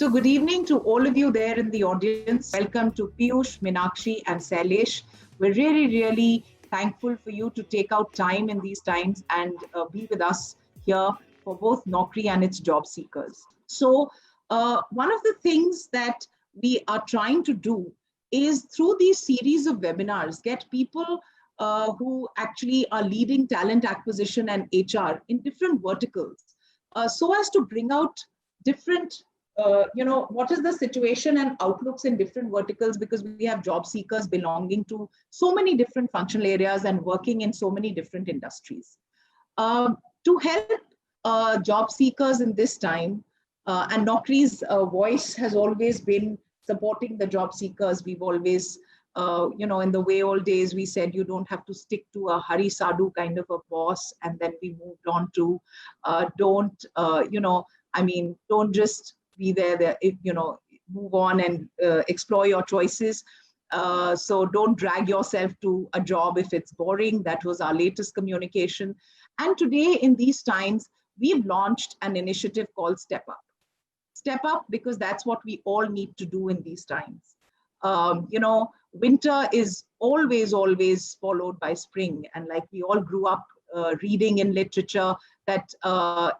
So good evening to all of you there in the audience. Welcome to Piyush, Minakshi and Shailesh. We're really thankful for you to take out time in these times and be with us here for both Naukri and its job seekers. So one of the things that we are trying to do is through these series of webinars, get people who actually are leading talent acquisition and HR in different verticals so as to bring out different what is the situation and outlooks in different verticals, because we have job seekers belonging to so many different functional areas and working in so many different industries. To help job seekers in this time, and Naukri's voice has always been supporting the job seekers. We've always, in the way old days, we said you don't have to stick to a Hari Sadhu kind of a boss. And then we moved on to don't just be there, move on and explore your choices. So don't drag yourself to a job if it's boring. That was our latest communication. And today in these times, we've launched an initiative called Step Up. Step up because that's what we all need to do in these times. Winter is always followed by spring. And like we all grew up reading in literature that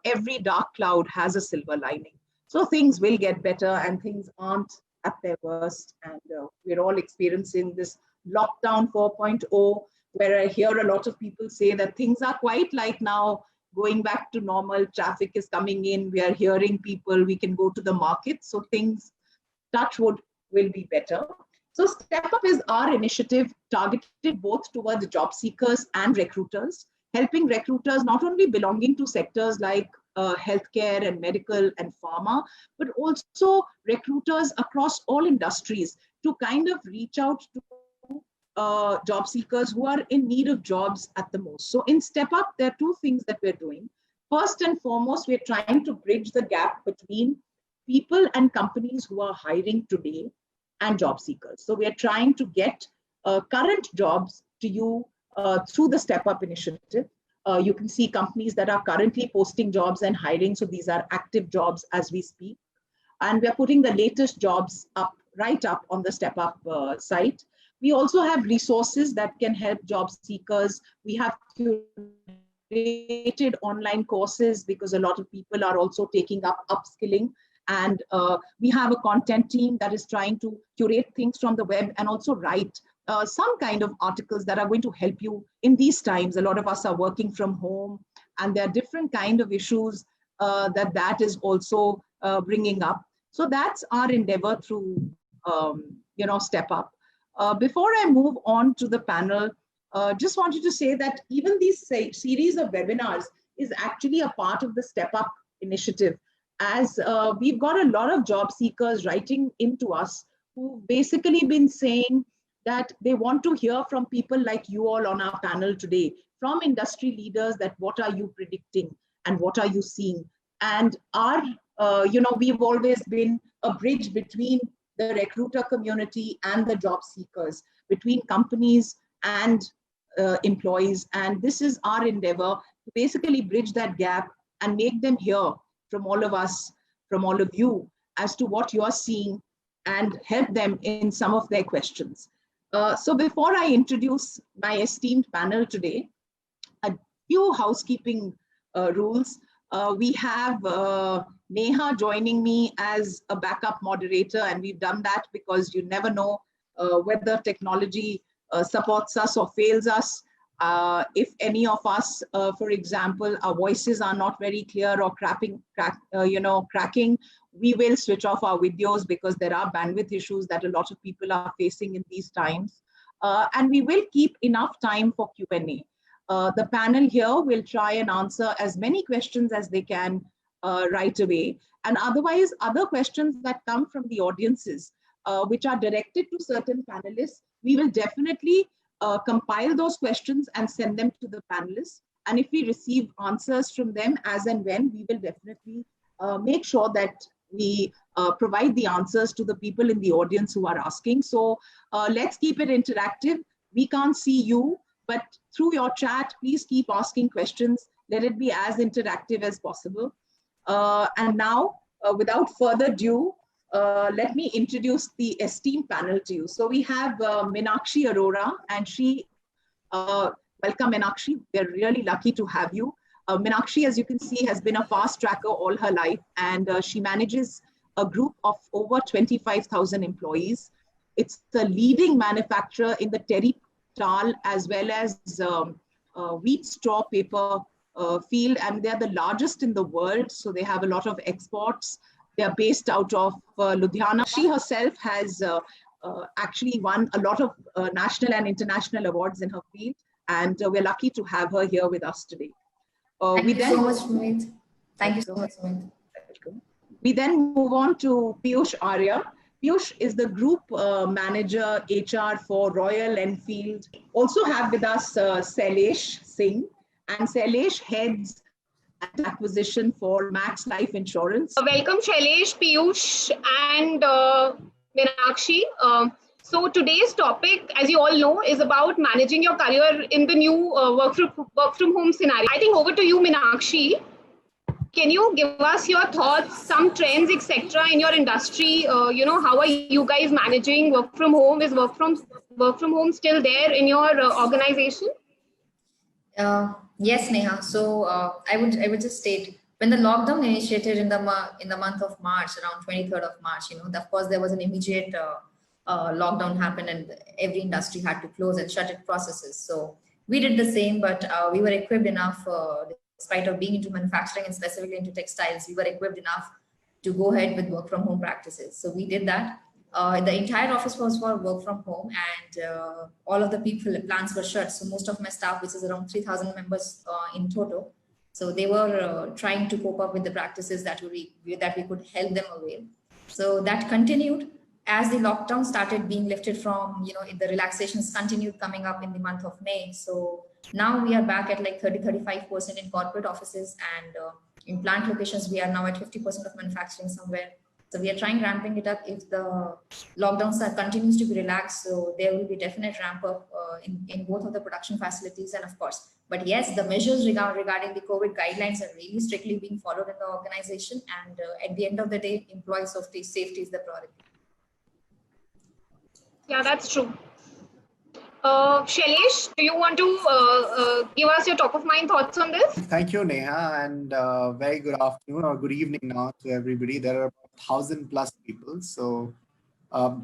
every dark cloud has a silver lining. So things will get better and things aren't at their worst. And we're all experiencing this lockdown 4.0, where I hear a lot of people say that things are quite like now going back to normal. Traffic is coming in. We are hearing people. We can go to the market. So things, touch wood, will be better. So Step Up is our initiative targeted both towards job seekers and recruiters, helping recruiters not only belonging to sectors like healthcare and medical and pharma, but also recruiters across all industries to kind of reach out to job seekers who are in need of jobs at the most. So in Step Up, there are two things that we're doing. First and foremost, we're trying to bridge the gap between people and companies who are hiring today and job seekers. So we are trying to get current jobs to you through the Step Up initiative. You can see companies that are currently posting jobs and hiring. So these are active jobs as we speak. And we're putting the latest jobs right up on the Step Up site. We also have resources that can help job seekers. We have curated online courses because a lot of people are also taking up upskilling. And we have a content team that is trying to curate things from the web and also write some kind of articles that are going to help you in these times. A lot of us are working from home, and there are different kind of issues that is also bringing up. So that's our endeavor through, Step Up. Before I move on to the panel, just wanted to say that even these series of webinars is actually a part of the Step Up initiative, as we've got a lot of job seekers writing into us who've basically been saying that they want to hear from people like you all on our panel today, from industry leaders, that what are you predicting and what are you seeing? And we've always been a bridge between the recruiter community and the job seekers, between companies and employees. And this is our endeavor to basically bridge that gap and make them hear from all of us, from all of you, as to what you're seeing and help them in some of their questions. So before I introduce my esteemed panel today, a few housekeeping rules. We have Neha joining me as a backup moderator, and we've done that because you never know whether technology supports us or fails us. If any of us, for example, our voices are not very clear or cracking, we will switch off our videos because there are bandwidth issues that a lot of people are facing in these times. And we will keep enough time for Q&A. The panel here will try and answer as many questions as they can right away. And otherwise, other questions that come from the audiences, which are directed to certain panelists, we will definitely compile those questions and send them to the panelists. And if we receive answers from them as and when, we will definitely make sure that we provide the answers to the people in the audience who are asking. So let's keep it interactive. We can't see you, but through your chat, please keep asking questions. Let it be as interactive as possible. And now, without further ado, let me introduce the esteemed panel to you. So we have Minakshi Arora, and she, welcome Minakshi, we're really lucky to have you. Minakshi, as you can see, has been a fast tracker all her life, and she manages a group of over 25,000 employees. It's the leading manufacturer in the terry towel as well as wheat straw paper field, and they're the largest in the world. So they have a lot of exports. They're based out of Ludhiana. She herself has actually won a lot of national and international awards in her field, and we're lucky to have her here with us today. Thank you so much, Sumit. Thank you so much, Sumit. We then move on to Piyush Arya. Piyush is the group manager HR for Royal Enfield. Also have with us Shailesh Singh, and Shailesh heads acquisition for Max Life Insurance. Welcome Shailesh, Piyush and Minakshi. So today's topic, as you all know, is about managing your career in the new work from home scenario. I think over to you, Minakshi. Can you give us your thoughts, some trends, etc. in your industry? How are you guys managing work from home? Is work from home still there in your organization? Yes, Neha. So I would just state, when the lockdown initiated in the month of March, around 23rd of March, of course there was an immediate lockdown happened, and every industry had to close and shut its processes. So we did the same, but we were equipped enough. Despite of being into manufacturing and specifically into textiles, we were equipped enough to go ahead with work from home practices. So we did that. The entire office was for work from home, and all of the plants were shut. So most of my staff, which is around 3,000 members in total, so they were trying to cope up with the practices that we could help them avail. So that continued as the lockdown started being lifted from, the relaxations continued coming up in the month of May. So now we are back at like 30-35% in corporate offices, and in plant locations, we are now at 50% of manufacturing somewhere. So we are trying ramping it up. If the lockdown continues to be relaxed, so there will be definite ramp up in both of the production facilities, and of course. But yes, the measures regarding the COVID guidelines are really strictly being followed in the organization. And at the end of the day, employee safety is the priority. Yeah, that's true. Shailesh, do you want to give us your top of mind thoughts on this? Thank you, Neha, and very good afternoon or good evening now to everybody. There are 1,000+ people, so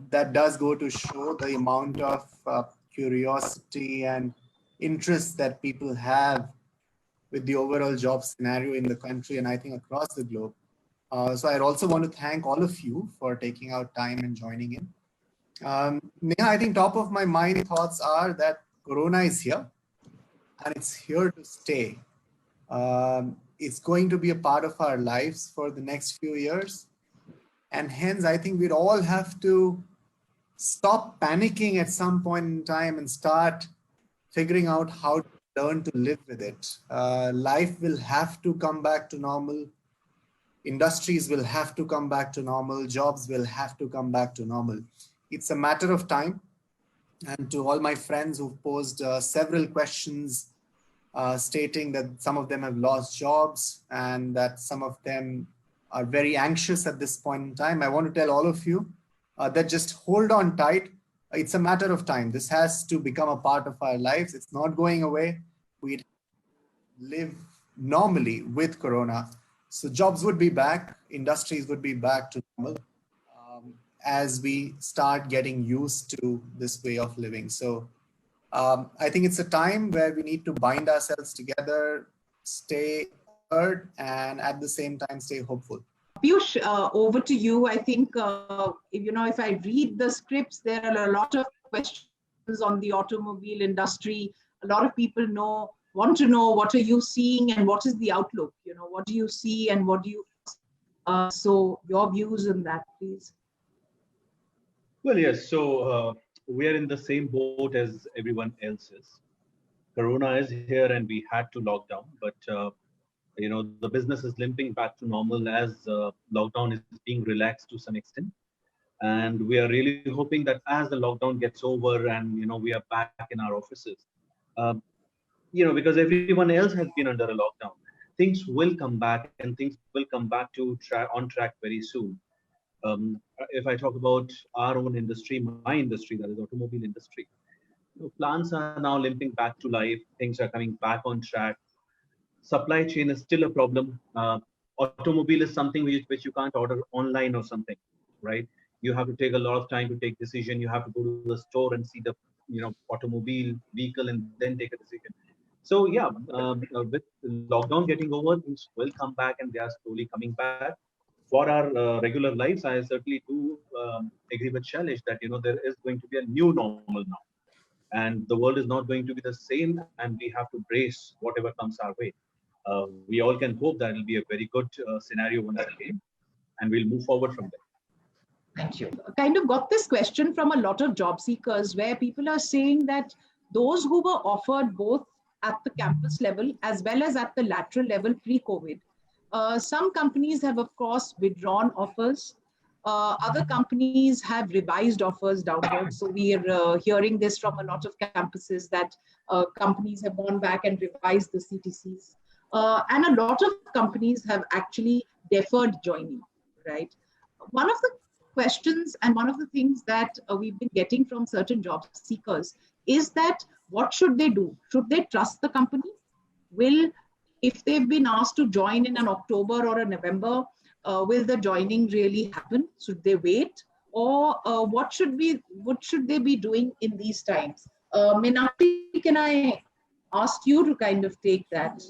that does go to show the amount of curiosity and interest that people have with the overall job scenario in the country, and I think across the globe. So I'd also want to thank all of you for taking out time and joining in. Neha, I think top of my mind thoughts are that Corona is here and it's here to stay. It's going to be a part of our lives for the next few years. And hence, I think we'd all have to stop panicking at some point in time and start figuring out how to learn to live with it. Life will have to come back to normal. Industries will have to come back to normal. Jobs will have to come back to normal. It's a matter of time. And to all my friends who've posed several questions stating that some of them have lost jobs and that some of them are very anxious at this point in time, I want to tell all of you that just hold on tight. It's a matter of time. This has to become a part of our lives. It's not going away. We live normally with Corona. So jobs would be back. Industries would be back to normal. As we start getting used to this way of living. So I think it's a time where we need to bind ourselves together, stay alert, and at the same time, stay hopeful. Piyush, over to you. I think, if I read the scripts, there are a lot of questions on the automobile industry. A lot of people want to know, what are you seeing and what is the outlook? What do you see and what do you, so your views on that, please. Well, yes. So we are in the same boat as everyone else is. Corona is here and we had to lock down, but the business is limping back to normal as lockdown is being relaxed to some extent. And we are really hoping that as the lockdown gets over and we are back in our offices, because everyone else has been under a lockdown, things will come back and things will come back to on track very soon. If I talk about our own industry, my industry, that is automobile industry, plants are now limping back to life. Things are coming back on track. Supply chain is still a problem. Automobile is something which you can't order online or something, right? You have to take a lot of time to take decision. You have to go to the store and see the automobile vehicle and then take a decision. So yeah, with lockdown getting over, things will come back and they are slowly coming back. For our regular lives, I certainly do agree with Shailesh that there is going to be a new normal now, and the world is not going to be the same, and we have to brace whatever comes our way. We all can hope that it will be a very good scenario once again, and we'll move forward from there. Thank you. I kind of got this question from a lot of job seekers where people are saying that those who were offered both at the campus level as well as at the lateral level pre-COVID, some companies have, of course, withdrawn offers. Other companies have revised offers downwards. So we are hearing this from a lot of campuses that companies have gone back and revised the CTCs. And a lot of companies have actually deferred joining, right? One of the questions and one of the things that we've been getting from certain job seekers is that what should they do? Should they trust the company? If they've been asked to join in an October or a November, will the joining really happen? Should they wait? Or what should they be doing in these times? Minakshi, can I ask you to kind of take that?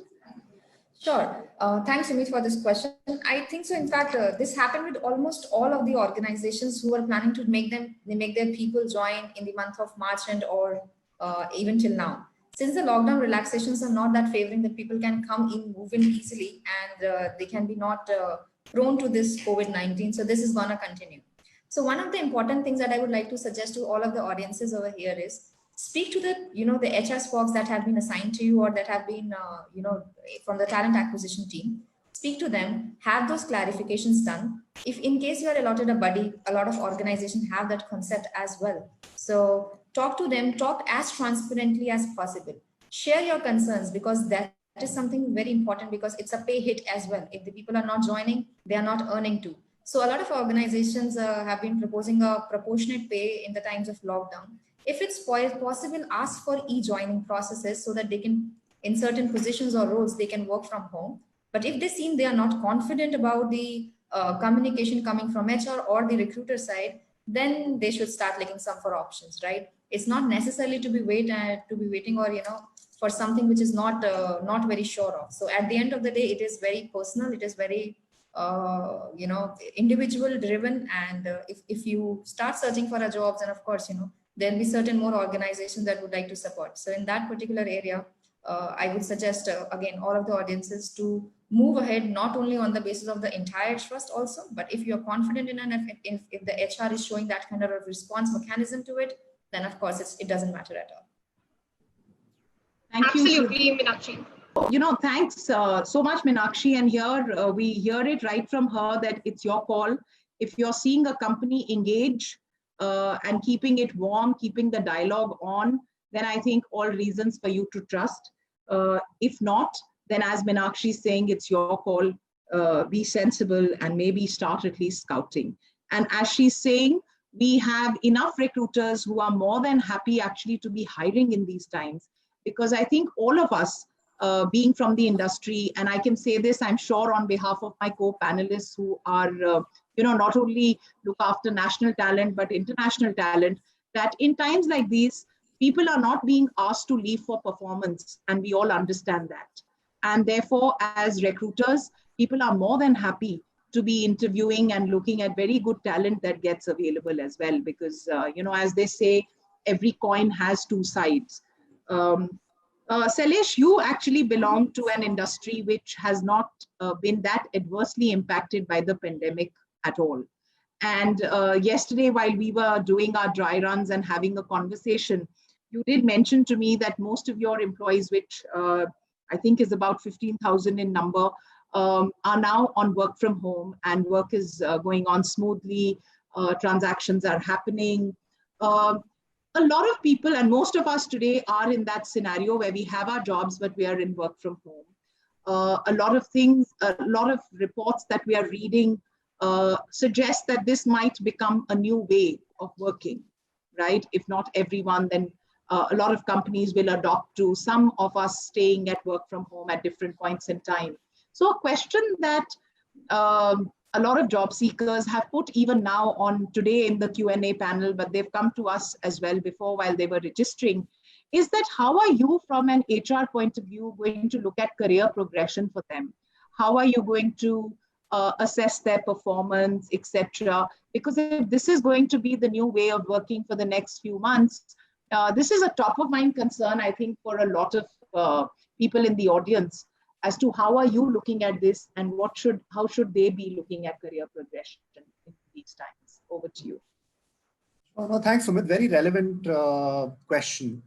Sure. Thanks, Amit, for this question. I think so. In fact, this happened with almost all of the organizations who were planning to make their people join in the month of March and or even till now. Since the lockdown relaxations are not that favoring that people can come in, move in easily, and they can be not prone to this COVID-19. So this is going to continue. So one of the important things that I would like to suggest to all of the audiences over here is speak to the HR folks that have been assigned to you or that have been from the talent acquisition team. Speak to them, have those clarifications done. If in case you are allotted a buddy, a lot of organizations have that concept as well. So talk to them, talk as transparently as possible. Share your concerns, because that is something very important, because it's a pay hit as well. If the people are not joining, they are not earning too. So a lot of organizations have been proposing a proportionate pay in the times of lockdown. If it's possible, ask for e-joining processes so that they can, in certain positions or roles, they can work from home. But if they seem they are not confident about the communication coming from HR or the recruiter side, then they should start looking some for options, right? It's not necessarily to be waiting or for something which is not very sure of. So at the end of the day, it is very personal. It is very individual driven. And if you start searching for a job, then of course there'll be certain more organizations that would like to support. So in that particular area, I would suggest again all of the audiences to move ahead, not only on the basis of the entire trust also, but if you're confident in if the HR is showing that kind of a response mechanism to it, then of course it doesn't matter at all. Thank you. Absolutely, Minakshi. Thanks so much, Minakshi. And here we hear it right from her that it's your call. If you're seeing a company engage and keeping it warm, keeping the dialogue on, then I think all reasons for you to trust. If not, then as Minakshi is saying, it's your call. Be sensible and maybe start at least scouting. And as she's saying, we have enough recruiters who are more than happy actually to be hiring in these times, because I think all of us being from the industry, and I can say this, I'm sure on behalf of my co-panelists who are, not only look after national talent, but international talent, that in times like these, people are not being asked to leave for performance, and we all understand that. And therefore, as recruiters, people are more than happy to be interviewing and looking at very good talent that gets available as well, because, as they say, every coin has two sides. Shailesh, you actually belong to an industry which has not been that adversely impacted by the pandemic at all. And yesterday, while we were doing our dry runs and having a conversation, you did mention to me that most of your employees, which I think is about 15,000 in number, are now on work from home, and work is going on smoothly. Transactions are happening. A lot of people, and most of us today, are in that scenario where we have our jobs, but we are in work from home. A lot of things, a lot of reports that we are reading suggests that this might become a new way of working, right? If not everyone, then a lot of companies will adopt to some of us staying at work from home at different points in time. So a question that a lot of job seekers have put even now on today in the Q&A panel, but they've come to us as well before while they were registering, is that how are you from an HR point of view going to look at career progression for them? How are you going to assess their performance, etc.? Because if this is going to be the new way of working for the next few months, this is a top of mind concern, I think, for a lot of people in the audience as to how are you looking at this and how should they be looking at career progression in these times? Over to you. Oh, no, thanks, Sumit. Very relevant question.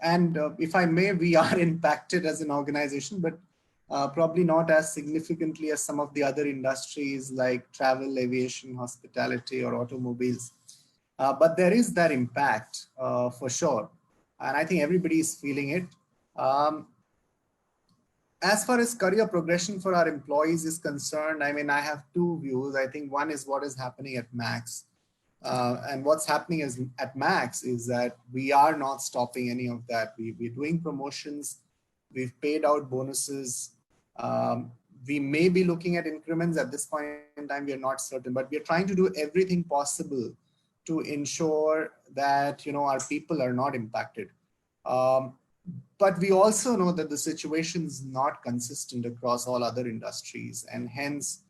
If I may, we are impacted as an organization, but probably not as significantly as some of the other industries like travel, aviation, hospitality, or automobiles. But there is that impact for sure. And I think everybody is feeling it. As far as career progression for our employees is concerned, I mean, I have two views. I think one is what is happening at Max. And what's happening at Max is that we are not stopping any of that. We're doing promotions. We've paid out bonuses. We may be looking at increments at this point in time. We're not certain, but we're trying to do everything possible to ensure that, our people are not impacted. But we also know that the situation is not consistent across all other industries, and hence,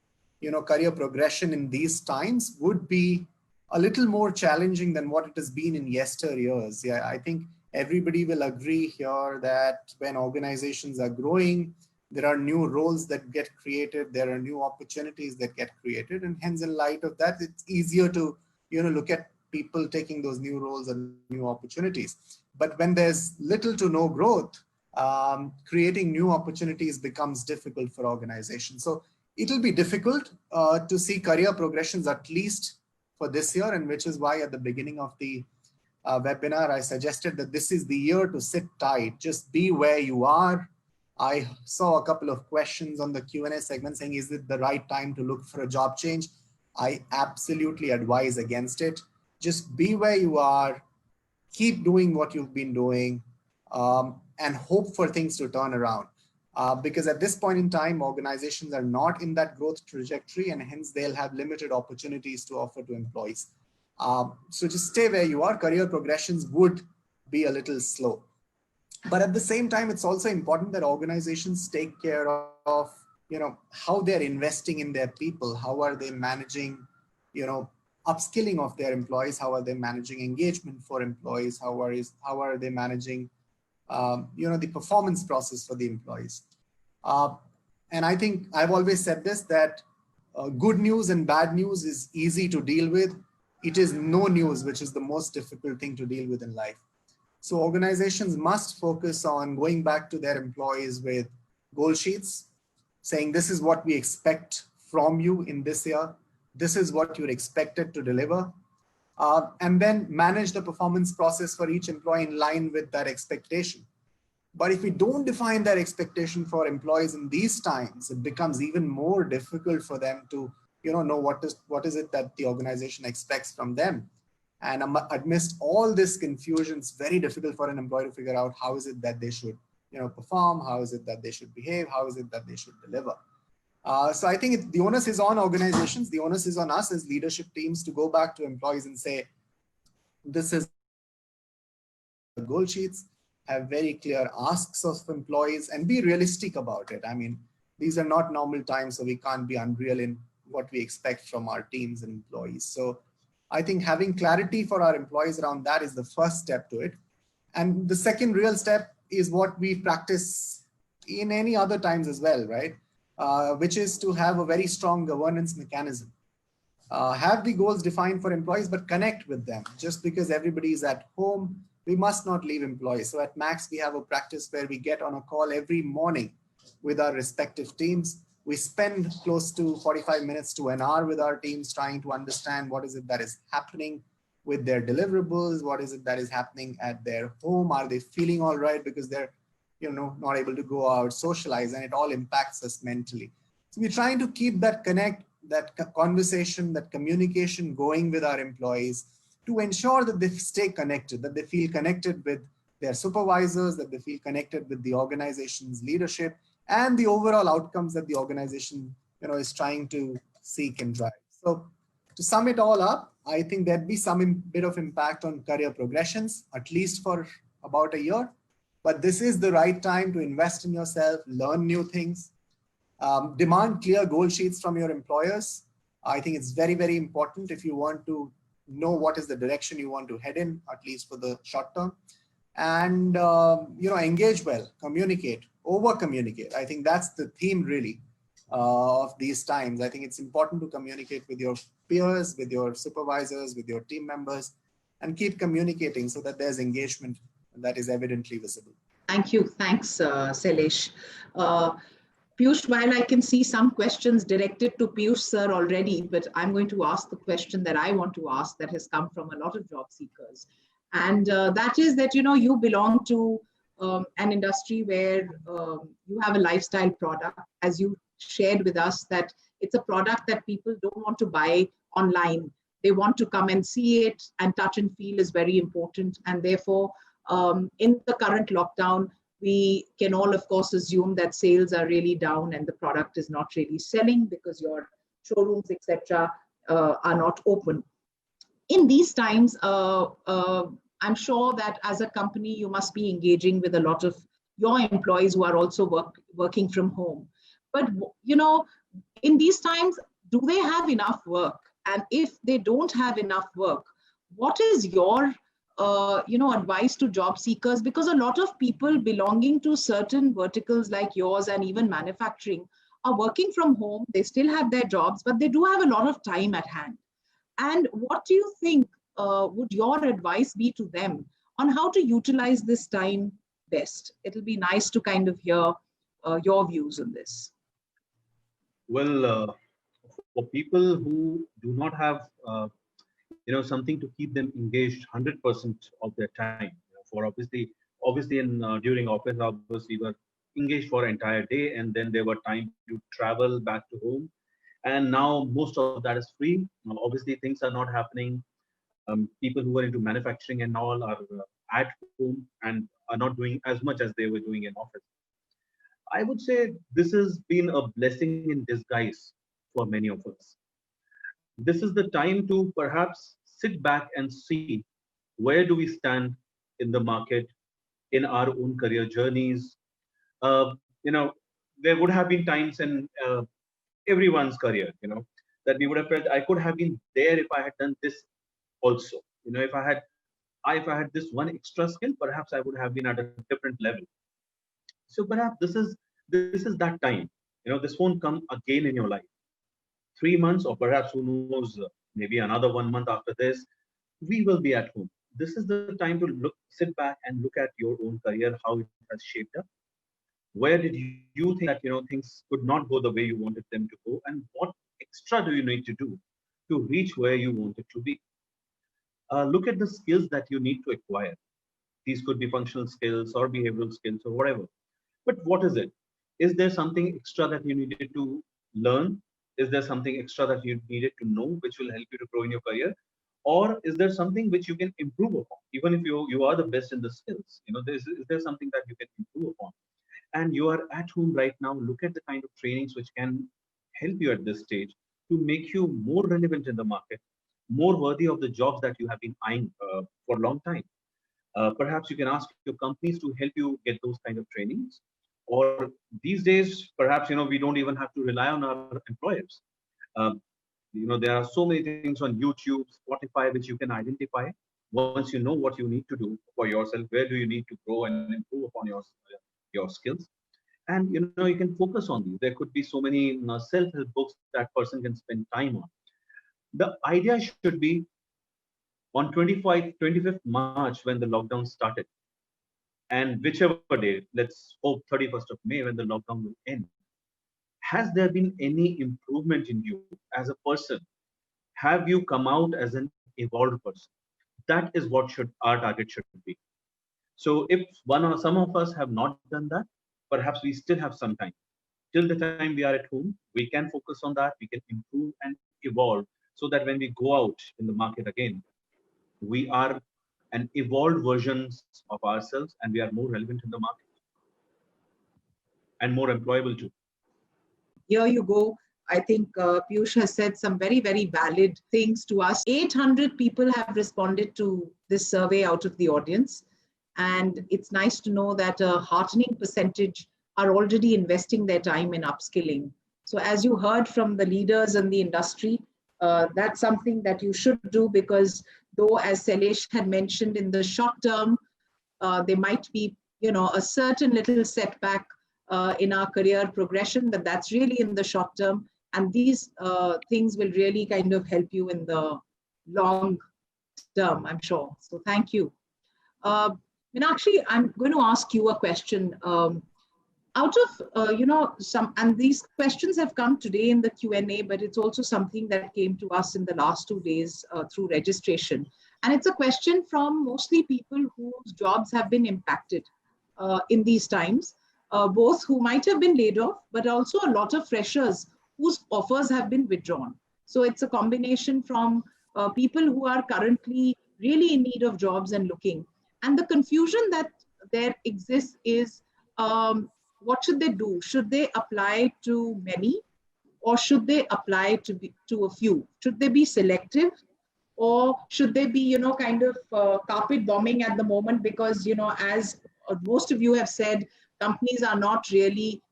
career progression in these times would be a little more challenging than what it has been in yesteryears. Yeah, I think everybody will agree here that when organizations are growing, there are new roles that get created, there are new opportunities that get created, and hence, in light of that, it's easier to, look at people taking those new roles and new opportunities. But when there's little to no growth, creating new opportunities becomes difficult for organizations. So it'll be difficult to see career progressions, at least for this year, and which is why at the beginning of the webinar, I suggested that this is the year to sit tight, just be where you are. I saw a couple of questions on the Q&A segment saying, is it the right time to look for a job change? I absolutely advise against it. Just be where you are, keep doing what you've been doing, and hope for things to turn around. Because at this point in time, organizations are not in that growth trajectory, and hence they'll have limited opportunities to offer to employees. So just stay where you are. Career progressions would be a little slow. But at the same time, it's also important that organizations take care of, how they're investing in their people. How are they managing, upskilling of their employees? How are they managing engagement for employees? How are they managing, the performance process for the employees? And I think I've always said this, that good news and bad news is easy to deal with. It is no news, which is the most difficult thing to deal with in life. So organizations must focus on going back to their employees with goal sheets, saying this is what we expect from you in this year. This is what you're expected to deliver. And then manage the performance process for each employee in line with that expectation. But if we don't define that expectation for employees in these times, it becomes even more difficult for them to, know what is it that the organization expects from them. And amidst all this confusion, it's very difficult for an employee to figure out how is it that they should, perform, how is it that they should behave, how is it that they should deliver. So I think the onus is on organizations, the onus is on us as leadership teams to go back to employees and say, this is goal sheets, have very clear asks of employees, and be realistic about it. I mean, these are not normal times, so we can't be unreal in what we expect from our teams and employees. So I think having clarity for our employees around that is the first step to it. And the second real step is what we practice in any other times as well, right? Which is to have a very strong governance mechanism. Have the goals defined for employees, but connect with them. Just because everybody is at home, we must not leave employees. So at Max, we have a practice where we get on a call every morning with our respective teams. We spend close to 45 minutes to an hour with our teams trying to understand what is it that is happening with their deliverables, what is it that is happening at their home, are they feeling all right because they're not able to go out, socialize, and it all impacts us mentally. So we're trying to keep that connect that conversation, that communication going with our employees to ensure that they stay connected, that they feel connected with their supervisors, that they feel connected with the organization's leadership and the overall outcomes that the organization, is trying to seek and drive. So to sum it all up, I think there'd be some bit of impact on career progressions, at least for about a year. But this is the right time to invest in yourself, learn new things, demand clear goal sheets from your employers. I think it's very, very important if you want to know what is the direction you want to head in, at least for the short term. And, engage well, communicate, over communicate. I think that's the theme really of these times. I think it's important to communicate with your peers, with your supervisors, with your team members, and keep communicating so that there's engagement that is evidently visible. Thank you. Thanks, Shailesh. Piyush, while I can see some questions directed to Piyush sir already, but I'm going to ask the question that I want to ask that has come from a lot of job seekers. And that is that, you belong to an industry where you have a lifestyle product, as you shared with us, that it's a product that people don't want to buy online. They want to come and see it, and touch and feel is very important. And therefore, in the current lockdown, we can all, of course, assume that sales are really down and the product is not really selling because your showrooms, etc., are not open. In these times, I'm sure that as a company, you must be engaging with a lot of your employees who are also working from home. But, in these times, do they have enough work? And if they don't have enough work, what is your advice to job seekers? Because a lot of people belonging to certain verticals like yours and even manufacturing are working from home. They still have their jobs, but they do have a lot of time at hand. And what do you think would your advice be to them on how to utilize this time best? It'll be nice to kind of hear your views on this. Well, for people who do not have something to keep them engaged 100% of their time, for obviously in during office hours we were engaged for an entire day, and then there were time to travel back to home, and now most of that is free. Obviously things are not happening. People who are into manufacturing and all are at home and are not doing as much as they were doing in office. I would say this has been a blessing in disguise for many of us. This is the time to perhaps sit back and see where do we stand in the market, in our own career journeys. There would have been times in everyone's career, that we would have felt I could have been there if I had done this also. If I had this one extra skill, perhaps I would have been at a different level. So perhaps this is that time. This won't come again in your life. 3 months, or perhaps who knows, maybe another 1 month after this, we will be at home. This is the time to sit back and look at your own career, how it has shaped up. Where did you think that things could not go the way you wanted them to go, and what extra do you need to do to reach where you wanted to be? Look at the skills that you need to acquire. These could be functional skills or behavioral skills or whatever. But what is it? Is there something extra that you needed to learn? Is there something extra that you needed to know which will help you to grow in your career? Or is there something which you can improve upon? Even if you are the best in the skills, is there something that you can improve upon? And you are at home right now, look at the kind of trainings which can help you at this stage to make you more relevant in the market, more worthy of the jobs that you have been eyeing for a long time. Perhaps you can ask your companies to help you get those kind of trainings. Or these days, perhaps, we don't even have to rely on our employers. There are so many things on YouTube, Spotify, which you can identify. Once you know what you need to do for yourself, where do you need to grow and improve upon your skills? And, you can focus on these. There could be so many self-help books that person can spend time on. The idea should be on 25th March, when the lockdown started, and whichever day, let's hope 31st of May, when the lockdown will end, has there been any improvement in you as a person? Have you come out as an evolved person? That is what our target should be. So if some of us have not done that, perhaps we still have some time. till the time we are at home, we can focus on that, we can improve and evolve, so that when we go out in the market again, we are an evolved versions of ourselves and we are more relevant in the market and more employable too. Here you go. I think Piyush has said some very, very valid things to us. 800 people have responded to this survey out of the audience. And it's nice to know that a heartening percentage are already investing their time in upskilling. So as you heard from the leaders in the industry, that's something that you should do, because though, as Shailesh had mentioned, in the short term, there might be, a certain little setback in our career progression, but that's really in the short term. And these things will really kind of help you in the long term, I'm sure. So thank you. Minakshi, I'm going to ask you a question. Out of, and these questions have come today in the Q&A, but it's also something that came to us in the last 2 days through registration. And it's a question from mostly people whose jobs have been impacted in these times, both who might have been laid off, but also a lot of freshers whose offers have been withdrawn. So it's a combination from people who are currently really in need of jobs and looking. And the confusion that there exists is, what should they do? Should they apply to many, or should they apply to a few? Should they be selective, or should they be, kind of carpet bombing at the moment? Because, as most of you have said, companies are not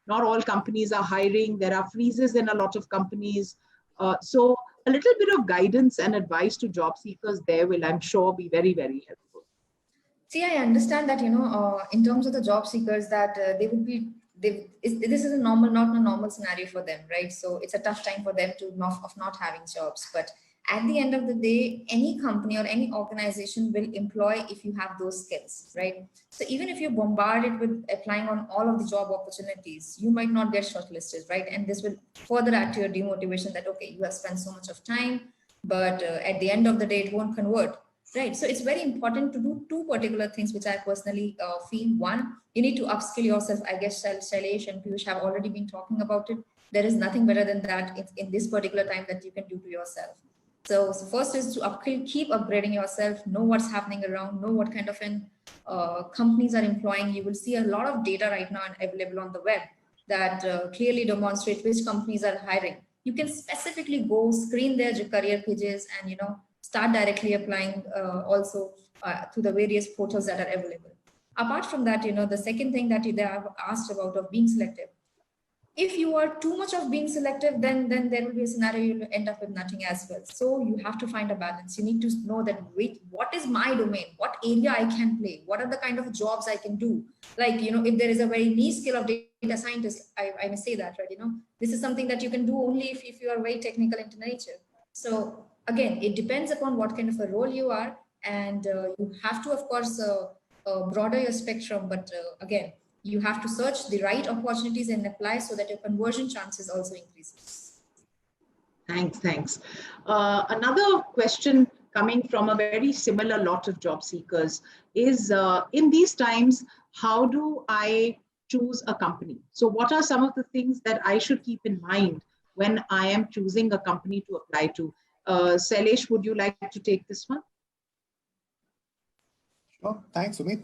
all companies are hiring. There are freezes in a lot of companies. So a little bit of guidance and advice to job seekers there will, I'm sure, be very, very helpful. See, I understand that, in terms of the job seekers, that this is not a normal scenario for them, right? So it's a tough time for them of not having jobs. But at the end of the day, any company or any organization will employ if you have those skills, right? So even if you're bombarded with applying on all of the job opportunities, you might not get shortlisted, right? And this will further add to your demotivation that, okay, you have spent so much of time, but at the end of the day, it won't convert. Right. So it's very important to do two particular things, which I personally feel. One, you need to upskill yourself. I guess Shailesh and Piyush have already been talking about it. There is nothing better than that in this particular time that you can do to yourself. So first is to keep upgrading yourself, know what's happening around, know what kind of companies are employing. You will see a lot of data right now available on the web that clearly demonstrate which companies are hiring. You can specifically go screen their career pages and, start directly applying also to the various portals that are available. Apart from that, the second thing that they have asked about of being selective. If you are too much of being selective, then there will be a scenario you'll end up with nothing as well. So you have to find a balance. You need to know that, wait, what is my domain? What area I can play? What are the kind of jobs I can do? Like, if there is a very niche skill of data scientist, I may say that, right? This is something that you can do only if you are very technical in nature. So again, it depends upon what kind of a role you are, and you have to, of course, broaden your spectrum. But again, you have to search the right opportunities and apply so that your conversion chances also increases. Thanks. Another question coming from a very similar lot of job seekers is, in these times, how do I choose a company? So what are some of the things that I should keep in mind when I am choosing a company to apply to? Shailesh, would you like to take this one? Sure. Thanks, Sumit.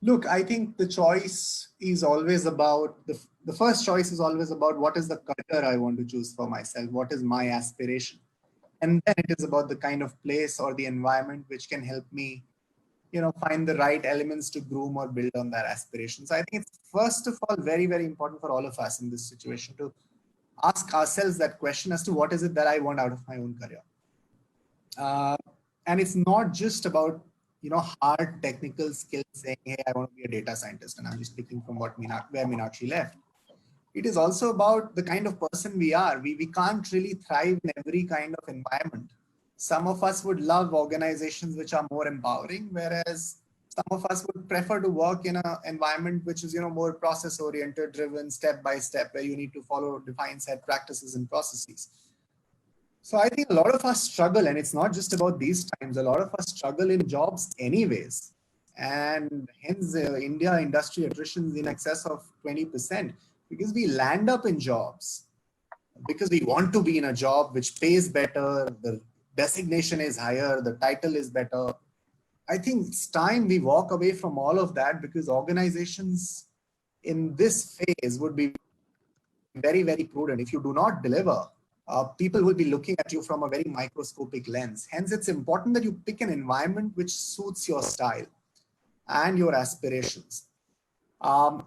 Look, I think the choice is always about, the first choice is always about what is the career I want to choose for myself, what is my aspiration. And then it is about the kind of place or the environment which can help me, find the right elements to groom or build on that aspiration. So I think it's first of all very, very important for all of us in this situation to ask ourselves that question as to what is it that I want out of my own career. And it's not just about, hard technical skills saying, hey, I want to be a data scientist. And I'm just speaking from where Minakshi left. It is also about the kind of person we are. We can't really thrive in every kind of environment. Some of us would love organizations which are more empowering, whereas some of us would prefer to work in an environment which is, more process oriented, driven step by step, where you need to follow defined set practices and processes. So I think a lot of us struggle, and it's not just about these times, a lot of us struggle in jobs anyways. And hence India industry attrition is in excess of 20%, because we land up in jobs because we want to be in a job which pays better, the designation is higher, the title is better. I think it's time we walk away from all of that, because organizations in this phase would be very, very prudent. If you do not deliver, people will be looking at you from a very microscopic lens. Hence, it's important that you pick an environment which suits your style and your aspirations. But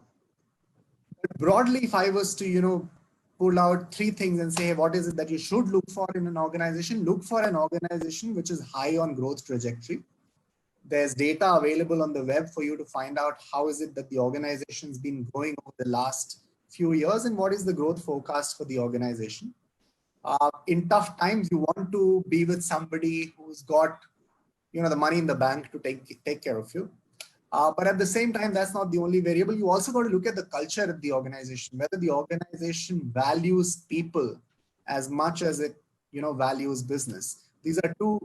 broadly, if I was to, pull out 3 things and say, hey, what is it that you should look for in an organization? Look for an organization which is high on growth trajectory. There's data available on the web for you to find out how is it that the organization's been growing over the last few years and what is the growth forecast for the organization. In tough times, you want to be with somebody who's got, the money in the bank to take care of you. But at the same time, that's not the only variable. You also got to look at the culture of the organization, whether the organization values people as much as it, values business. These are 2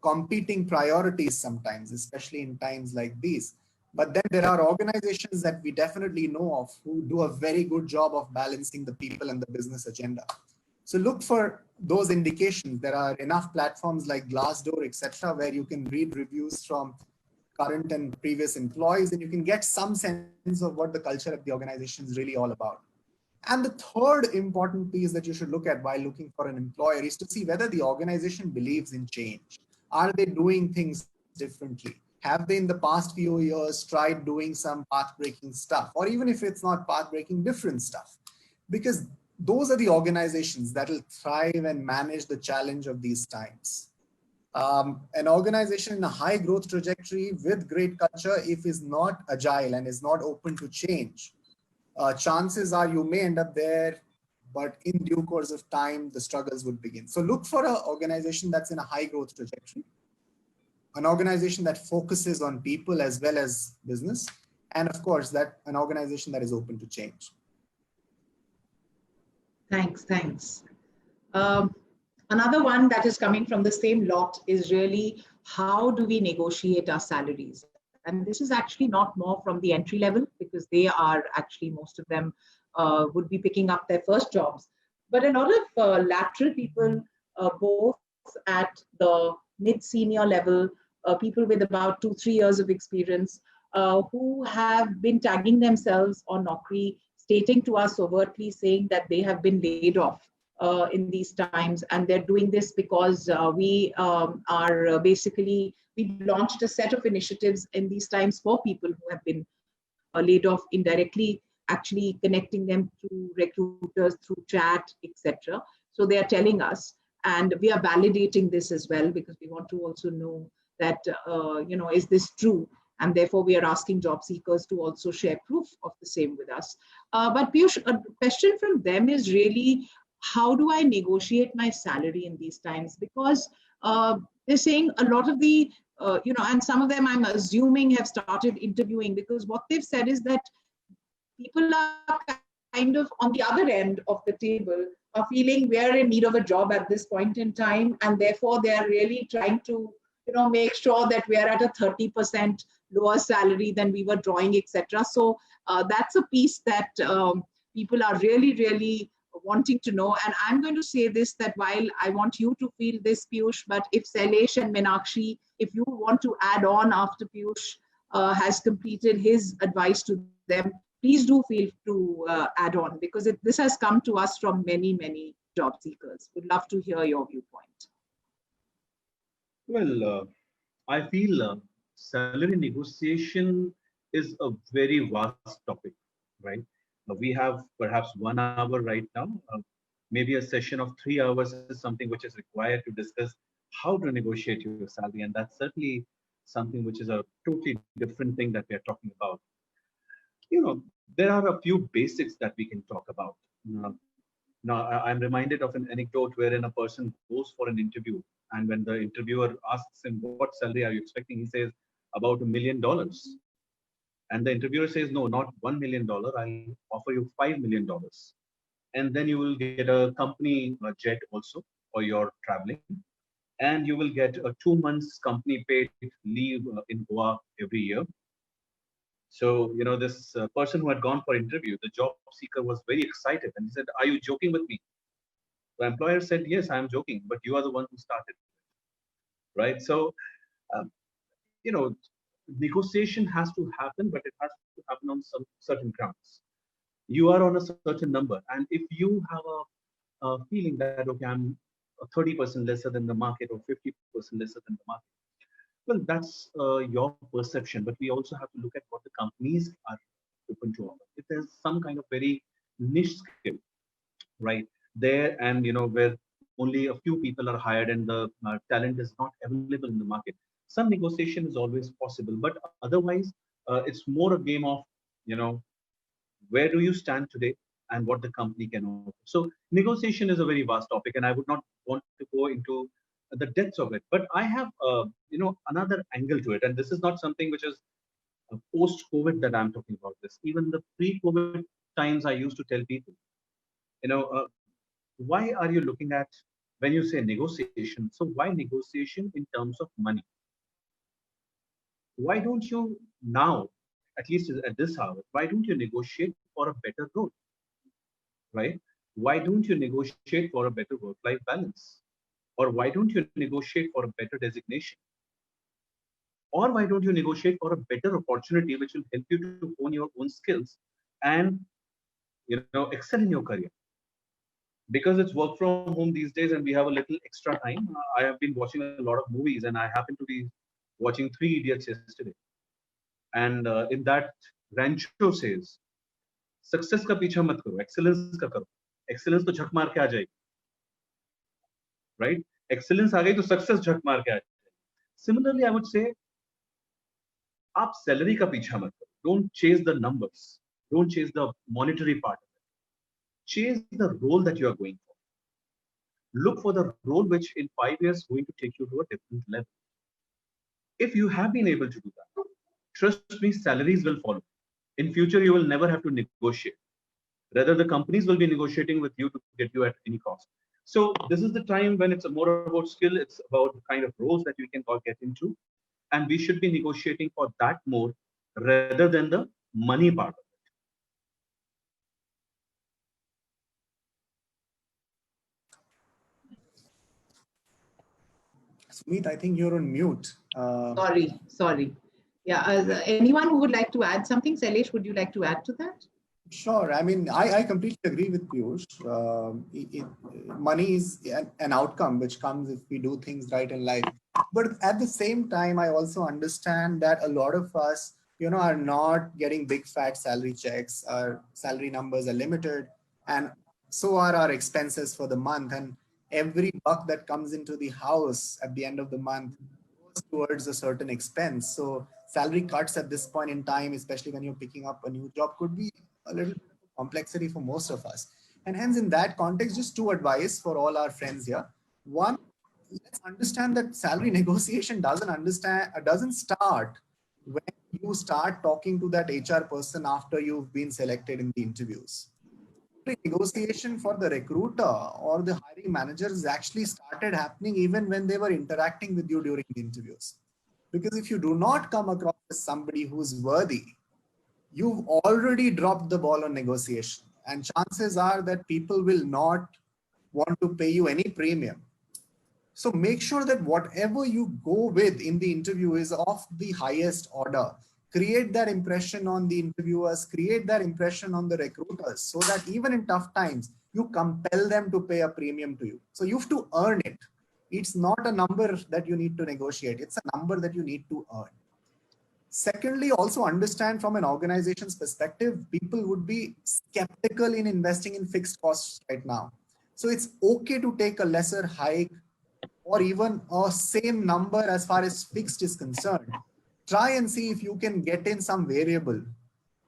competing priorities sometimes, especially in times like these. But then there are organizations that we definitely know of who do a very good job of balancing the people and the business agenda. So look for those indications. There are enough platforms like Glassdoor, etc., where you can read reviews from current and previous employees, and you can get some sense of what the culture of the organization is really all about. And the third important piece that you should look at while looking for an employer is to see whether the organization believes in change. Are they doing things differently? Have they in the past few years tried doing some path-breaking stuff? Or even if it's not path-breaking, different stuff? Because those are the organizations that will thrive and manage the challenge of these times. An organization in a high growth trajectory with great culture, if is not agile and is not open to change, chances are you may end up there, but in due course of time, the struggles would begin. So look for an organization that's in a high growth trajectory, an organization that focuses on people as well as business, and of course, that an organization that is open to change. Thanks. Another one that is coming from the same lot is really, how do we negotiate our salaries? And this is actually not more from the entry level, because they are actually, most of them would be picking up their first jobs. But a lot of lateral people, both at the mid-senior level, people with about 2-3 years of experience, who have been tagging themselves on Naukri, stating to us overtly, saying that they have been laid off in these times, and they're doing this because we are basically, we launched a set of initiatives in these times for people who have been laid off indirectly, actually connecting them through recruiters, through chat, etc. So they are telling us, and we are validating this as well, because we want to also know that, is this true? And therefore, we are asking job seekers to also share proof of the same with us. But Piyush, a question from them is really, how do I negotiate my salary in these times? Because they're saying a lot of the, and some of them I'm assuming have started interviewing, because what they've said is that people are kind of on the other end of the table, are feeling we are in need of a job at this point in time, and therefore they are really trying to, make sure that we are at a 30% lower salary than we were drawing, etc. So that's a piece that people are really, really wanting to know. And I'm going to say this, that while I want you to feel this, Piyush, but if Shailesh and Minakshi, if you want to add on after Piyush has completed his advice to them, please do feel to add on, because this has come to us from many, many job seekers. Would love to hear your viewpoint. Well, I feel salary negotiation is a very vast topic, right? We have perhaps 1 hour right now. Maybe a session of 3 hours is something which is required to discuss how to negotiate your salary. And that's certainly something which is a totally different thing that we are talking about. There are a few basics that we can talk about. Now, I'm reminded of an anecdote wherein a person goes for an interview, and when the interviewer asks him, what salary are you expecting? He says, about $1 million. And the interviewer says, no, not $1 million. I'll offer you $5 million. And then you will get a company jet also for your traveling. And you will get a 2 months company paid leave in Goa every year. So, this person who had gone for interview, the job seeker was very excited and he said, "Are you joking with me?" The employer said, "Yes, I am joking, but you are the one who started, right?" So, um, you know, negotiation has to happen, but it has to happen on some certain grounds. You are on a certain number, and if you have a feeling that, okay, I'm 30% lesser than the market or 50% lesser than the market, well, that's your perception, but we also have to look at what the companies are open to offer. If there's some kind of very niche skill, right there, and where only a few people are hired and the talent is not available in the market, some negotiation is always possible. But otherwise, it's more a game of, where do you stand today and what the company can offer. So negotiation is a very vast topic, and I would not want to go into the depths of it. But I have, another angle to it, and this is not something which is post-COVID that I'm talking about. This, even the pre-COVID times, I used to tell people, you know, uh, why are you looking at, when you say negotiation? So why negotiation in terms of money? Why don't you now, at least at this hour, why don't you negotiate for a better role, right? Why don't you negotiate for a better work-life balance? Or why don't you negotiate for a better designation? Or why don't you negotiate for a better opportunity which will help you to hone your own skills and excel in your career? Because it's work from home these days and we have a little extra time. I have been watching a lot of movies, and I happen to be watching Three Idiots yesterday. And in that, Rancho says, "Success ka picha mat karo, excellence ka karo. Excellence to झक मार के आ जाएगी, right? Excellence आ गई तो success झक मार के आ जाएगी." Similarly, I would say, आप salary का पीछा मत करो. Don't chase the numbers. Don't chase the monetary part of it. Chase the role that you are going for. Look for the role which in 5 years is going to take you to a different level. If you have been able to do that, trust me, salaries will follow. In future, you will never have to negotiate. Rather, the companies will be negotiating with you to get you at any cost. So this is the time when it's more about skill. It's about the kind of roles that we can all get into. And we should be negotiating for that more rather than the money part of it. Sumit, I think you're on mute. Sorry. Yeah, anyone who would like to add something? Shailesh, would you like to add to that? Sure. I mean, I completely agree with Piyush. Money is an outcome which comes if we do things right in life. But at the same time, I also understand that a lot of us, are not getting big fat salary checks. Our salary numbers are limited, and so are our expenses for the month. And every buck that comes into the house at the end of the month goes towards a certain expense. So salary cuts at this point in time, especially when you're picking up a new job, could be a little bit of complexity for most of us. And hence, in that context, just two advice for all our friends here. One, let's understand that salary negotiation doesn't start when you start talking to that HR person after you've been selected in the interviews. The negotiation for the recruiter or the hiring managers actually started happening even when they were interacting with you during the interviews. Because if you do not come across as somebody who's worthy, you've already dropped the ball on negotiation, and chances are that people will not want to pay you any premium. So make sure that whatever you go with in the interview is of the highest order. Create that impression on the interviewers, create that impression on the recruiters, so that even in tough times, you compel them to pay a premium to you. So you have to earn it. It's not a number that you need to negotiate. It's a number that you need to earn. Secondly, also understand from an organization's perspective, people would be skeptical in investing in fixed costs right now. So it's okay to take a lesser hike or even a same number as far as fixed is concerned. Try and see if you can get in some variable.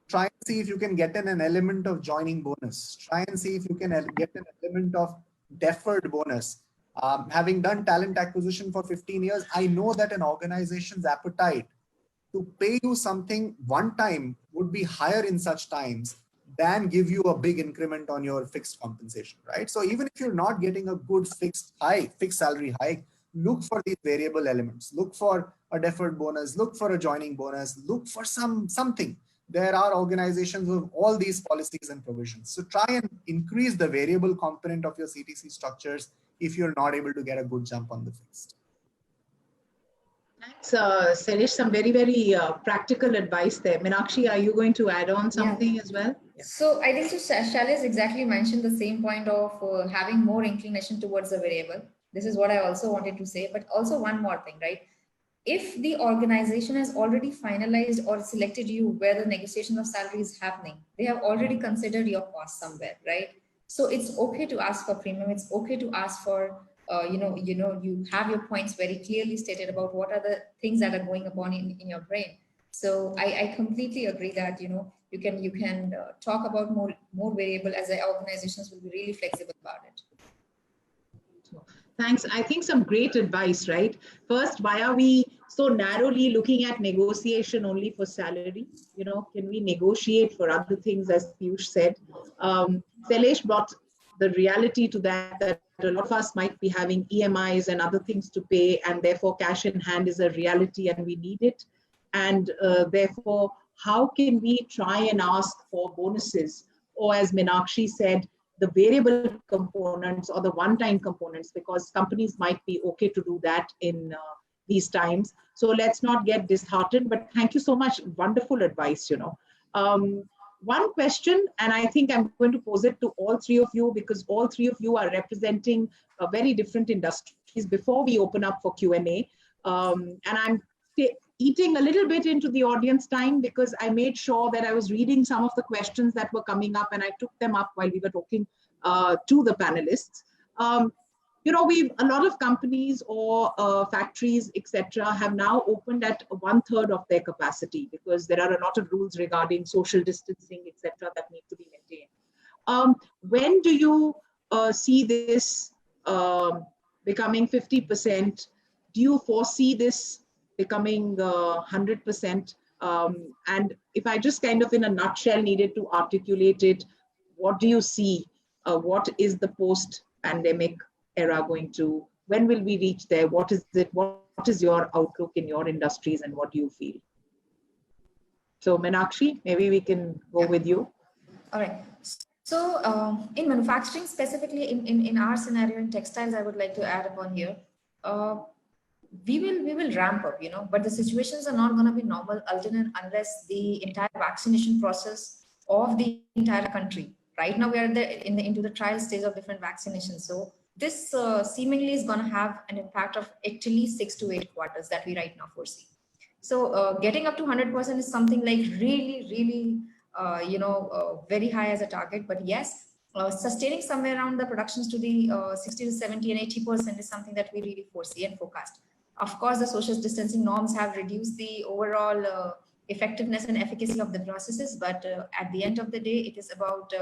Try and see if you can get in an element of joining bonus. Try and see if you can get an element of deferred bonus. Having done talent acquisition for 15 years, I know that an organization's appetite to pay you something one time would be higher in such times than give you a big increment on your fixed compensation, right? So even if you're not getting a good fixed salary hike, look for these variable elements. Look for a deferred bonus, look for a joining bonus, look for something there are organizations with all these policies and provisions. So try and increase the variable component of your CTC structures if you're not able to get a good jump on the fixed. Thanks, Shailesh. Some very, very practical advice there. Minakshi, are you going to add on something as well? Yeah. So I think Shailesh exactly mentioned the same point of having more inclination towards the variable. This is what I also wanted to say, but also one more thing, right? If the organization has already finalized or selected you where the negotiation of salary is happening, they have already considered your cost somewhere, right? So it's okay to ask for premium. It's okay to ask for, you have your points very clearly stated about what are the things that are going upon in your brain. So I completely agree that, you can talk about more variable, as the organizations will be really flexible about it. Thanks. I think some great advice, right? First, why are we so narrowly looking at negotiation only for salary? Can we negotiate for other things, as Piyush said? Shailesh brought the reality to that a lot of us might be having EMIs and other things to pay, and therefore cash in hand is a reality and we need it. And therefore, how can we try and ask for bonuses? Or as Minakshi said, the variable components or the one-time components, because companies might be okay to do that in these times. So let's not get disheartened, but thank you so much. Wonderful advice, One question, and I think I'm going to pose it to all three of you, because all three of you are representing very different industries before we open up for Q&A. And I'm eating a little bit into the audience time, because I made sure that I was reading some of the questions that were coming up, and I took them up while we were talking to the panelists. A lot of companies or factories, etc., have now opened at 1/3 of their capacity, because there are a lot of rules regarding social distancing, etc., that need to be maintained. When do you see this becoming 50%? Do you foresee this becoming 100%? And if I just kind of in a nutshell needed to articulate it, what do you see? What is the post-pandemic era going to? When will we reach there? What is it? What is your outlook in your industries, and what do you feel? So Minakshi, maybe we can go with you. All right. So in manufacturing, specifically in our scenario in textiles, I would like to add upon here. We will ramp up, but the situations are not going to be normal unless the entire vaccination process of the entire country. Right now, we are into the trial stage of different vaccinations. So this seemingly is going to have an impact of at least 6 to 8 quarters that we right now foresee. So getting up to 100% is something like really, very high as a target. But yes, sustaining somewhere around the productions to the 60 to 70 and 80% is something that we really foresee and forecast. Of course, the social distancing norms have reduced the overall effectiveness and efficacy of the processes, but at the end of the day, it is about,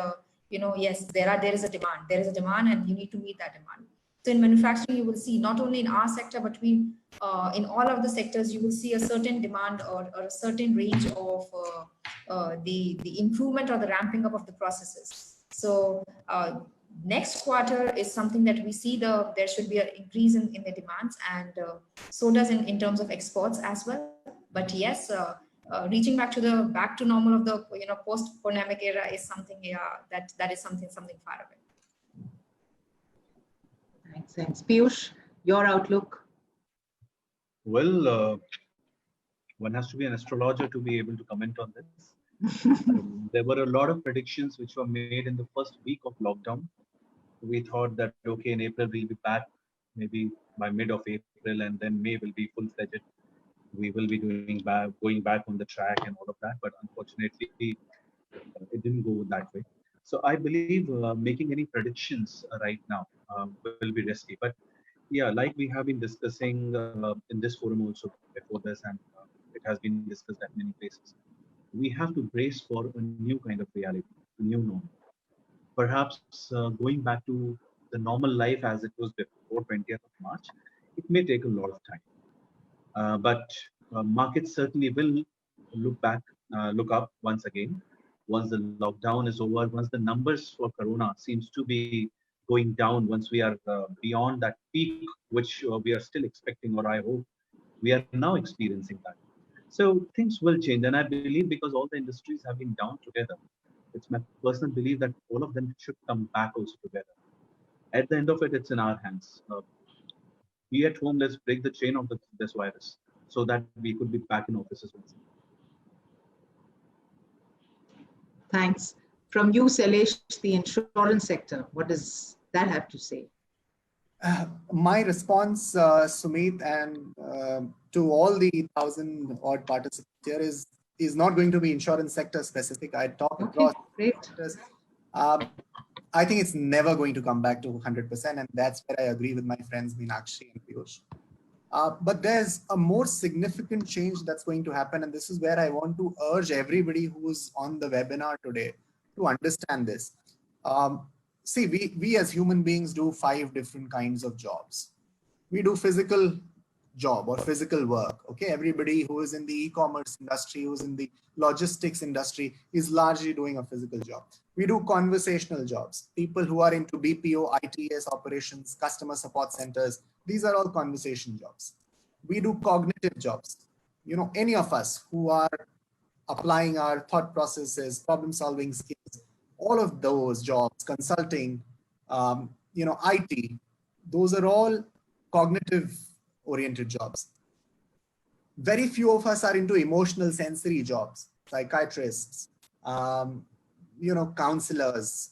yes, there is a demand and you need to meet that demand. So in manufacturing, you will see not only in our sector, but in all of the sectors, you will see a certain demand or a certain range of the improvement or the ramping up of the processes. So next quarter is something that we see there should be an increase in the demands, and so does in terms of exports as well. But yes, reaching back to normal of the post-pandemic era is something that is something far away. Makes sense. Piyush, your outlook? Well, one has to be an astrologer to be able to comment on this. There were a lot of predictions which were made in the first week of lockdown. We thought that, okay, in April, we'll be back, maybe by mid of April, and then May will be full-fledged. We will be going back on the track and all of that. But unfortunately, it didn't go that way. So I believe making any predictions right now will be risky. But yeah, like we have been discussing in this forum also before this, and it has been discussed at many places. We have to brace for a new kind of reality, a new norm. Perhaps going back to the normal life as it was before 20th of March, it may take a lot of time. But markets certainly will look up once again. Once the lockdown is over, once the numbers for Corona seems to be going down, once we are beyond that peak, which we are still expecting, or I hope we are now experiencing that. So things will change, and I believe because all the industries have been down together, it's my personal belief that all of them should come back also together. At the end of it, it's in our hands. Be at home, let's break the chain of this virus so that we could be back in offices once again. Thanks. From you, Shailesh, the insurance sector, what does that have to say? My response, Sumit, and to all the 1,000 odd participants here is not going to be insurance sector specific. I talk across sectors. I think it's never going to come back to 100%, and that's where I agree with my friends Minakshi and Piyush. But there's a more significant change that's going to happen, and this is where I want to urge everybody who's on the webinar today to understand this. See, we as human beings do 5 different kinds of jobs. We do physical job or physical work. Okay, everybody who is in the e-commerce industry, who's in the logistics industry is largely doing a physical job. We do conversational jobs. People who are into BPO, ITS operations, customer support centers, these are all conversation jobs. We do cognitive jobs. You know, any of us who are applying our thought processes, problem solving skills, all of those jobs, consulting, IT, those are all cognitive oriented jobs. Very few of us are into emotional sensory jobs, psychiatrists, counselors,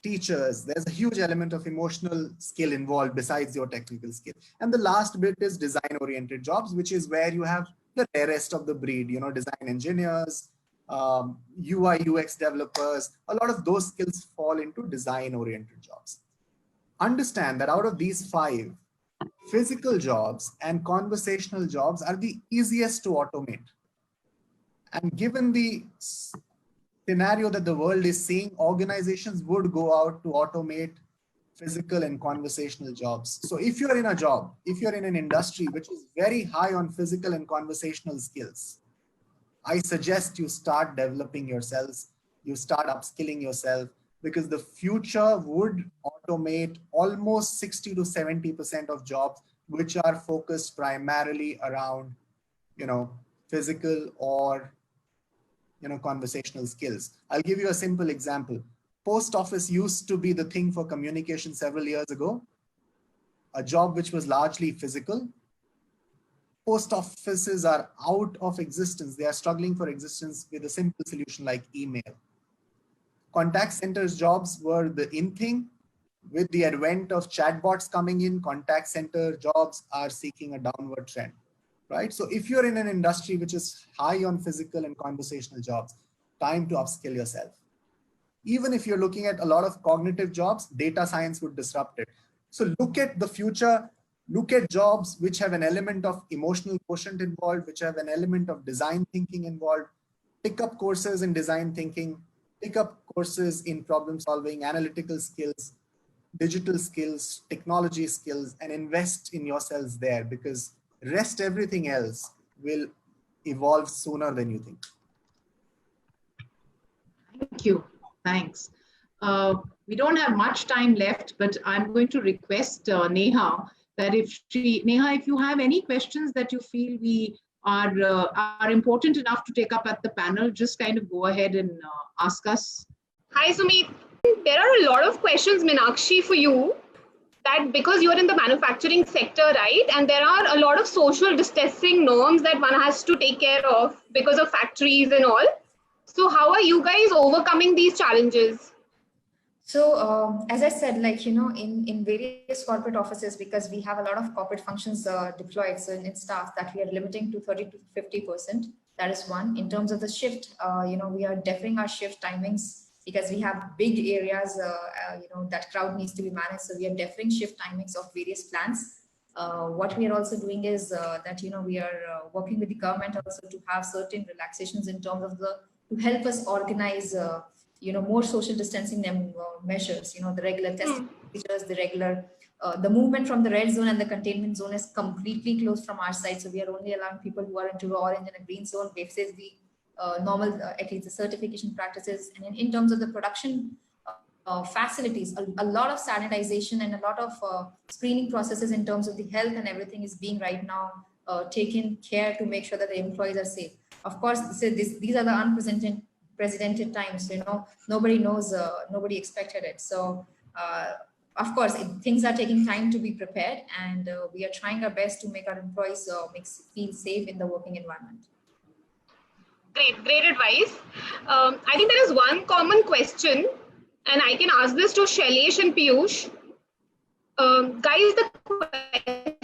teachers. There's a huge element of emotional skill involved besides your technical skill. And the last bit is design oriented jobs, which is where you have the rarest of the breed, design engineers, UI, UX developers. A lot of those skills fall into design oriented jobs. Understand that out of these 5, physical jobs and conversational jobs are the easiest to automate. And given the scenario that the world is seeing, organizations would go out to automate physical and conversational jobs. So if you're in a job, if you're in an industry which is very high on physical and conversational skills, I suggest you start developing yourselves, you start upskilling yourself, because the future would automate almost 60 to 70% of jobs which are focused primarily around, physical or, conversational skills. I'll give you a simple example. Post office used to be the thing for communication several years ago, a job which was largely physical. Post offices are out of existence. They are struggling for existence with a simple solution like email. Contact centers jobs were the in thing. With the advent of chatbots coming in, contact center jobs are seeking a downward trend, right? So if you're in an industry which is high on physical and conversational jobs, time to upskill yourself. Even if you're looking at a lot of cognitive jobs, data science would disrupt it. So look at the future, look at jobs which have an element of emotional quotient involved, which have an element of design thinking involved. Pick up courses in design thinking, pick up courses in problem solving, analytical skills, digital skills, technology skills, and invest in yourselves there, because rest everything else will evolve sooner than you think. Thank you. Thanks. We don't have much time left, but I'm going to request Neha that if you have any questions that you feel we are important enough to take up at the panel, just kind of go ahead and ask us. Hi, Sumit. There are a lot of questions, Minakshi, for you, that because you're in the manufacturing sector, right? And there are a lot of social distancing norms that one has to take care of because of factories and all. So how are you guys overcoming these challenges? So as I said, in various corporate offices, because we have a lot of corporate functions deployed, so in staff that we are limiting to 30 to 50%. That is one. In terms of the shift, we are deferring our shift timings because we have big areas, that crowd needs to be managed. So we are deferring shift timings of various plants. What we are also doing is that, we are working with the government also to have certain relaxations in terms of to help us organize, more social distancing measures, the regular testing procedures, the regular, the movement from the red zone and the containment zone is completely closed from our side. So we are only allowing people who are into the orange and a green zone basis the normal, at least the certification practices. And in terms of the production facilities, a lot of sanitization and a lot of screening processes in terms of the health and everything is being right now taken care to make sure that the employees are safe. Of course, these are the unprecedented times. Nobody knows, nobody expected it. So, of course, things are taking time to be prepared, and we are trying our best to make our employees feel safe in the working environment. Great advice. I think there is one common question, and I can ask this to Shailesh and Piyush. Guys, the question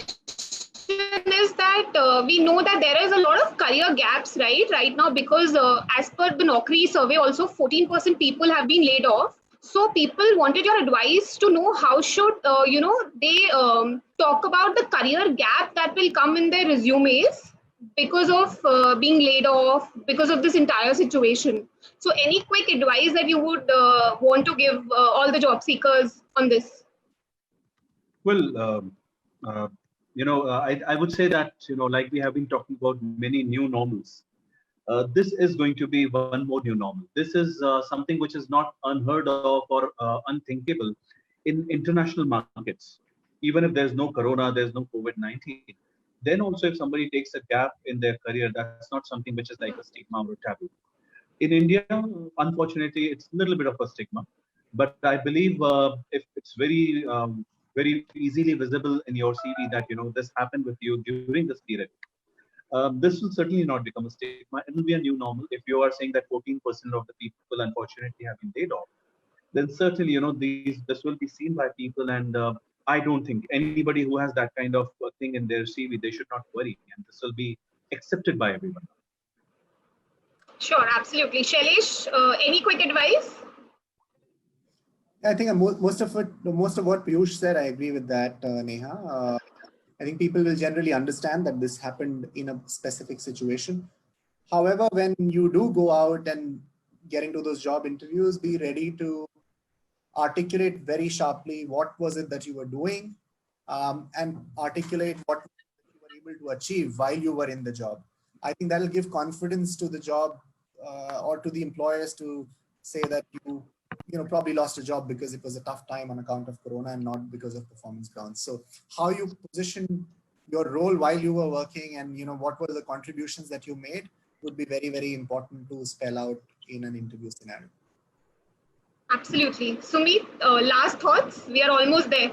is that we know that there is a lot of career gaps right now, because as per the Naukri survey, also 14% people have been laid off. So people wanted your advice to know how should they talk about the career gap that will come in their resumes because of being laid off, because of this entire situation. So any quick advice that you would want to give all the job seekers on this? Well, I would say that, like we have been talking about many new normals, this is going to be one more new normal. This is something which is not unheard of or unthinkable in international markets. Even if there's no corona, there's no COVID-19, then also if somebody takes a gap in their career, that's not something which is like a stigma or a taboo. In India, unfortunately, it's a little bit of a stigma, but I believe if it's very easily visible in your CV that this happened with you during this period, this will certainly not become a stigma. It will be a new normal. If you are saying that 14% of the people unfortunately have been laid off, then certainly this will be seen by people, and I don't think anybody who has that kind of thing in their CV, they should not worry, and this will be accepted by everyone. Sure, absolutely. Shailesh, any quick advice? I think most of what Piyush said, I agree with that, Neha. I think people will generally understand that this happened in a specific situation. However, when you do go out and get into those job interviews, be ready to articulate very sharply what was it that you were doing, and articulate what you were able to achieve while you were in the job. I think that will give confidence to the job or to the employers to say that you probably lost a job because it was a tough time on account of corona and not because of performance grounds. So how you position your role while you were working and what were the contributions that you made would be very, very important to spell out in an interview scenario. Absolutely. Sumit, last thoughts? We are almost there.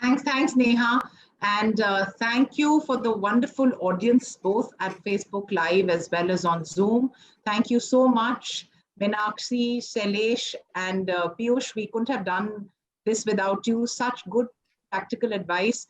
Thanks, Neha. And thank you for the wonderful audience, both at Facebook Live as well as on Zoom. Thank you so much, Minakshi, Shailesh, and Piyush. We couldn't have done this without you. Such good practical advice.